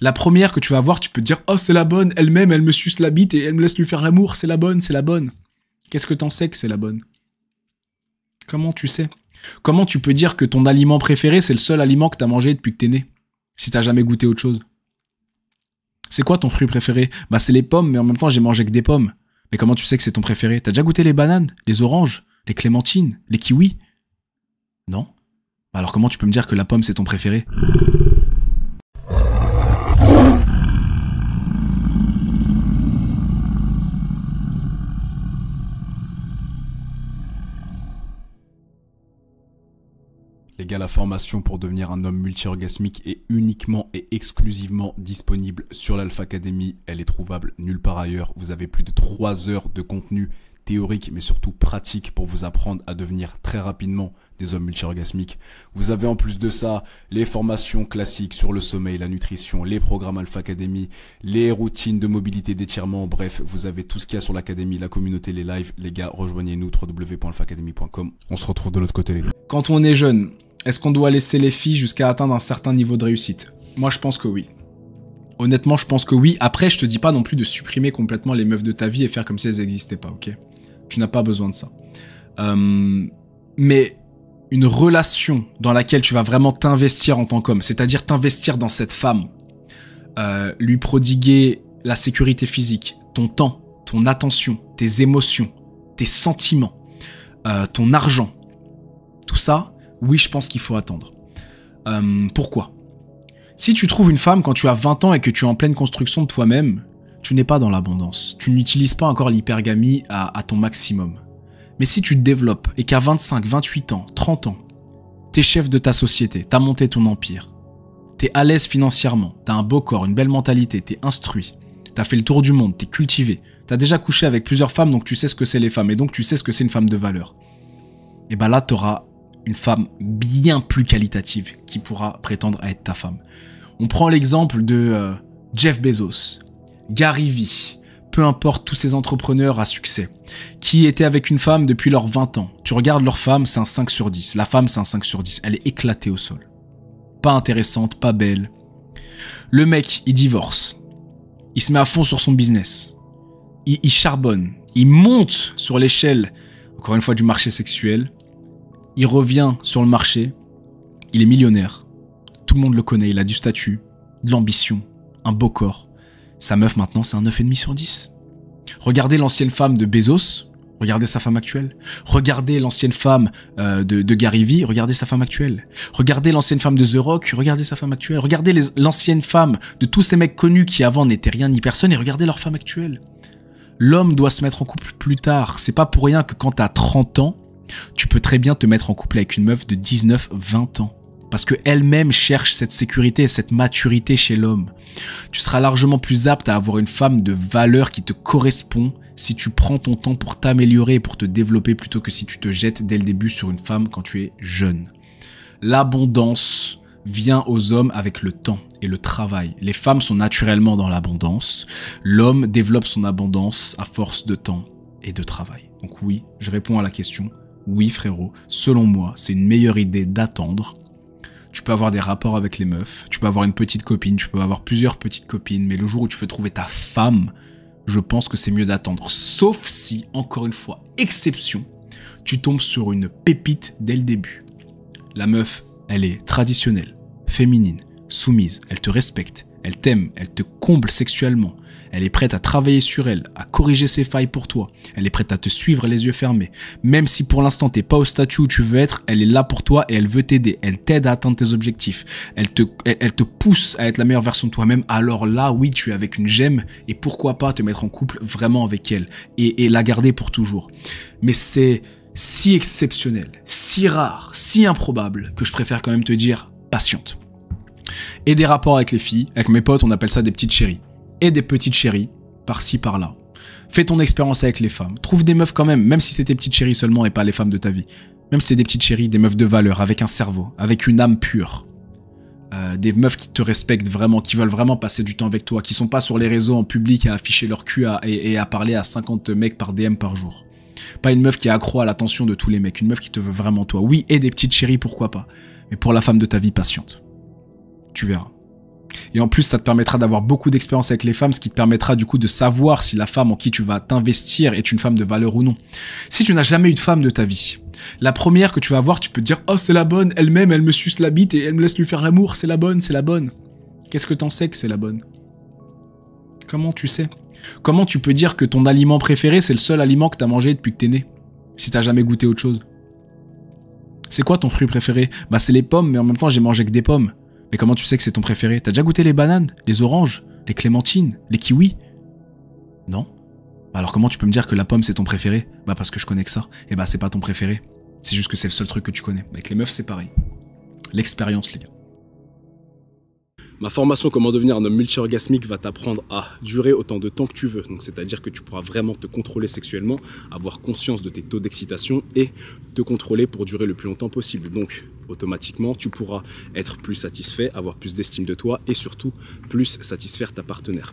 La première que tu vas voir, tu peux te dire « Oh, c'est la bonne, elle-même, elle me suce la bite et elle me laisse lui faire l'amour, c'est la bonne, c'est la bonne. » Qu'est-ce que t'en sais que c'est la bonne? Comment tu sais? Comment tu peux dire que ton aliment préféré, c'est le seul aliment que t'as mangé depuis que t'es né? Si t'as jamais goûté autre chose. C'est quoi ton fruit préféré? Bah c'est les pommes, mais en même temps j'ai mangé que des pommes. Mais comment tu sais que c'est ton préféré? T'as déjà goûté les bananes, les oranges, les clémentines, les kiwis? Non? Bah alors comment tu peux me dire que la pomme c'est ton préféré? Les gars, la formation pour devenir un homme multi-orgasmique est uniquement et exclusivement disponible sur l'Alpha Academy. Elle est trouvable nulle part ailleurs. Vous avez plus de 3 heures de contenu théorique, mais surtout pratique pour vous apprendre à devenir très rapidement des hommes multi-orgasmiques. Vous avez en plus de ça les formations classiques sur le sommeil, la nutrition, les programmes Alpha Academy, les routines de mobilité, d'étirement. Bref, vous avez tout ce qu'il y a sur l'Académie, la communauté, les lives. Les gars, rejoignez-nous www.alphaacademy.com. On se retrouve de l'autre côté, les gars. Quand on est jeune, est-ce qu'on doit laisser les filles jusqu'à atteindre un certain niveau de réussite? Moi, je pense que oui. Honnêtement, je pense que oui. Après, je te dis pas non plus de supprimer complètement les meufs de ta vie et faire comme si elles n'existaient pas, ok? Tu n'as pas besoin de ça. Mais une relation dans laquelle tu vas vraiment t'investir en tant qu'homme, c'est-à-dire t'investir dans cette femme, lui prodiguer la sécurité physique, ton temps, ton attention, tes émotions, tes sentiments, ton argent, tout ça, oui, je pense qu'il faut attendre. Pourquoi? Si tu trouves une femme quand tu as 20 ans et que tu es en pleine construction de toi-même, tu n'es pas dans l'abondance. Tu n'utilises pas encore l'hypergamie à ton maximum. Mais si tu te développes et qu'à 25, 28 ans, 30 ans, t'es chef de ta société, t'as monté ton empire, t'es à l'aise financièrement, t'as un beau corps, une belle mentalité, t'es instruit, t'as fait le tour du monde, t'es cultivé, t'as déjà couché avec plusieurs femmes, donc tu sais ce que c'est les femmes, et donc tu sais ce que c'est une femme de valeur. Et ben là, t'auras une femme bien plus qualitative qui pourra prétendre à être ta femme. On prend l'exemple de Jeff Bezos, Gary Vee, peu importe tous ces entrepreneurs à succès, qui étaient avec une femme depuis leurs 20 ans. Tu regardes leur femme, c'est un 5 sur 10. La femme, c'est un 5 sur 10. Elle est éclatée au sol. Pas intéressante, pas belle. Le mec, il divorce. Il se met à fond sur son business. Il charbonne. Il monte sur l'échelle, encore une fois, du marché sexuel. Il revient sur le marché. Il est millionnaire. Tout le monde le connaît. Il a du statut, de l'ambition, un beau corps. Sa meuf maintenant, c'est un 9,5 sur 10. Regardez l'ancienne femme de Bezos, regardez sa femme actuelle. Regardez l'ancienne femme de Gary Vee, regardez sa femme actuelle. Regardez l'ancienne femme de The Rock, regardez sa femme actuelle. Regardez l'ancienne femme de tous ces mecs connus qui avant n'étaient rien ni personne et regardez leur femme actuelle. L'homme doit se mettre en couple plus tard. C'est pas pour rien que quand t'as 30 ans, tu peux très bien te mettre en couple avec une meuf de 19, 20 ans. Parce qu'elle-même cherche cette sécurité et cette maturité chez l'homme. Tu seras largement plus apte à avoir une femme de valeur qui te correspond si tu prends ton temps pour t'améliorer et pour te développer plutôt que si tu te jettes dès le début sur une femme quand tu es jeune. L'abondance vient aux hommes avec le temps et le travail. Les femmes sont naturellement dans l'abondance. L'homme développe son abondance à force de temps et de travail. Donc oui, je réponds à la question. Oui frérot, selon moi, c'est une meilleure idée d'attendre. Tu peux avoir des rapports avec les meufs, tu peux avoir une petite copine, tu peux avoir plusieurs petites copines, mais le jour où tu veux trouver ta femme, je pense que c'est mieux d'attendre. Sauf si, encore une fois, exception, tu tombes sur une pépite dès le début. La meuf, elle est traditionnelle, féminine, soumise, elle te respecte, elle t'aime, elle te comble sexuellement. Elle est prête à travailler sur elle, à corriger ses failles pour toi. Elle est prête à te suivre les yeux fermés. Même si pour l'instant t'es pas au statut où tu veux être, elle est là pour toi et elle veut t'aider. Elle t'aide à atteindre tes objectifs. Elle te pousse à être la meilleure version de toi-même. Alors là, oui, tu es avec une gemme et pourquoi pas te mettre en couple vraiment avec elle et la garder pour toujours. Mais c'est si exceptionnel, si rare, si improbable que je préfère quand même te dire patiente. Et des rapports avec les filles, avec mes potes, on appelle ça des petites chéries. Et des petites chéries, par-ci, par-là. Fais ton expérience avec les femmes. Trouve des meufs quand même si c'est tes petites chéries seulement et pas les femmes de ta vie. Même si c'est des petites chéries, des meufs de valeur, avec un cerveau, avec une âme pure. Des meufs qui te respectent vraiment, qui veulent vraiment passer du temps avec toi, qui sont pas sur les réseaux en public à afficher leur cul et à parler à 50 mecs par DM par jour. Pas une meuf qui est accro à l'attention de tous les mecs, une meuf qui te veut vraiment toi. Oui, et des petites chéries, pourquoi pas. Mais pour la femme de ta vie, patiente. Tu verras. Et en plus, ça te permettra d'avoir beaucoup d'expérience avec les femmes, ce qui te permettra du coup de savoir si la femme en qui tu vas t'investir est une femme de valeur ou non. Si tu n'as jamais eu de femme de ta vie, la première que tu vas voir, tu peux te dire « Oh, c'est la bonne, elle-même, elle me suce la bite et elle me laisse lui faire l'amour, c'est la bonne, c'est la bonne. » Qu'est-ce que t'en sais que c'est la bonne? Comment tu sais? Comment tu peux dire que ton aliment préféré, c'est le seul aliment que t'as mangé depuis que t'es né, si t'as jamais goûté autre chose? C'est quoi ton fruit préféré? Bah c'est les pommes, mais en même temps j'ai mangé que des pommes. Mais comment tu sais que c'est ton préféré? T'as déjà goûté les bananes, les oranges, les clémentines, les kiwis? Non? Alors comment tu peux me dire que la pomme c'est ton préféré? Bah parce que je connais que ça. Et bah c'est pas ton préféré. C'est juste que c'est le seul truc que tu connais. Avec les meufs c'est pareil. L'expérience les gars. Ma formation Comment devenir un homme multi-orgasmique va t'apprendre à durer autant de temps que tu veux. Donc c'est-à-dire que tu pourras vraiment te contrôler sexuellement, avoir conscience de tes taux d'excitation et te contrôler pour durer le plus longtemps possible. Donc automatiquement, tu pourras être plus satisfait, avoir plus d'estime de toi et surtout plus satisfaire ta partenaire.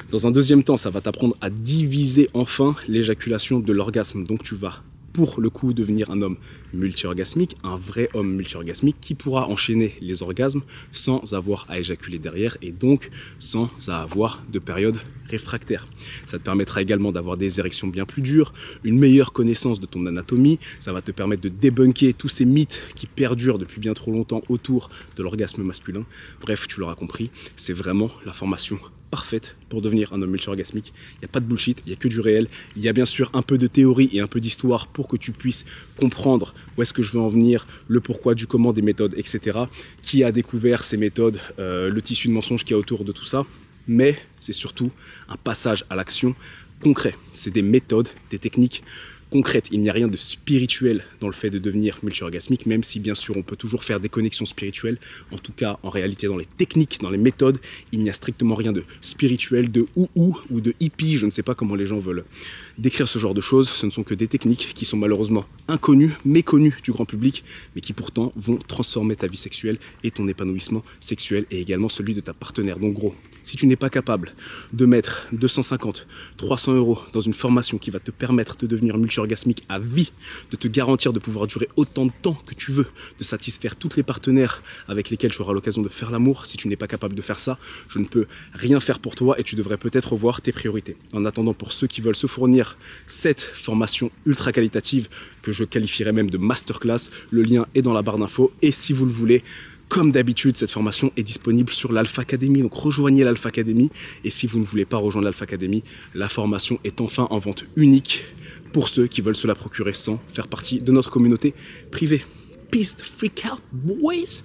Dans un deuxième temps, ça va t'apprendre à diviser enfin l'éjaculation de l'orgasme. Donc tu vas pour le coup devenir un homme multi-orgasmique, un vrai homme multi-orgasmique qui pourra enchaîner les orgasmes sans avoir à éjaculer derrière et donc sans avoir de période réfractaire. Ça te permettra également d'avoir des érections bien plus dures, une meilleure connaissance de ton anatomie, ça va te permettre de débunker tous ces mythes qui perdurent depuis bien trop longtemps autour de l'orgasme masculin. Bref, tu l'auras compris, c'est vraiment la formation parfaite pour devenir un homme multi-orgasmique. Il n'y a pas de bullshit, il n'y a que du réel. Il y a bien sûr un peu de théorie et un peu d'histoire pour que tu puisses comprendre où est-ce que je veux en venir, le pourquoi du comment des méthodes, etc. Qui a découvert ces méthodes, le tissu de mensonges qu'il y a autour de tout ça. Mais c'est surtout un passage à l'action concret. C'est des méthodes, des techniques concrète. Il n'y a rien de spirituel dans le fait de devenir multi-orgasmique, même si bien sûr on peut toujours faire des connexions spirituelles. En tout cas, en réalité, dans les techniques, dans les méthodes, il n'y a strictement rien de spirituel, de ou de hippie, je ne sais pas comment les gens veulent décrire ce genre de choses. Ce ne sont que des techniques qui sont malheureusement inconnues, méconnues du grand public, mais qui pourtant vont transformer ta vie sexuelle et ton épanouissement sexuel et également celui de ta partenaire. Donc gros, si tu n'es pas capable de mettre 250, 300 € dans une formation qui va te permettre de devenir multi-orgasmique à vie, de te garantir de pouvoir durer autant de temps que tu veux, de satisfaire toutes les partenaires avec lesquels tu auras l'occasion de faire l'amour, si tu n'es pas capable de faire ça, je ne peux rien faire pour toi et tu devrais peut-être revoir tes priorités. En attendant, pour ceux qui veulent se fournir cette formation ultra qualitative, que je qualifierais même de masterclass, le lien est dans la barre d'infos et si vous le voulez, comme d'habitude, cette formation est disponible sur l'Alpha Academy, donc rejoignez l'Alpha Academy. Et si vous ne voulez pas rejoindre l'Alpha Academy, la formation est enfin en vente unique pour ceux qui veulent se la procurer sans faire partie de notre communauté privée. Peace the freak out, boys!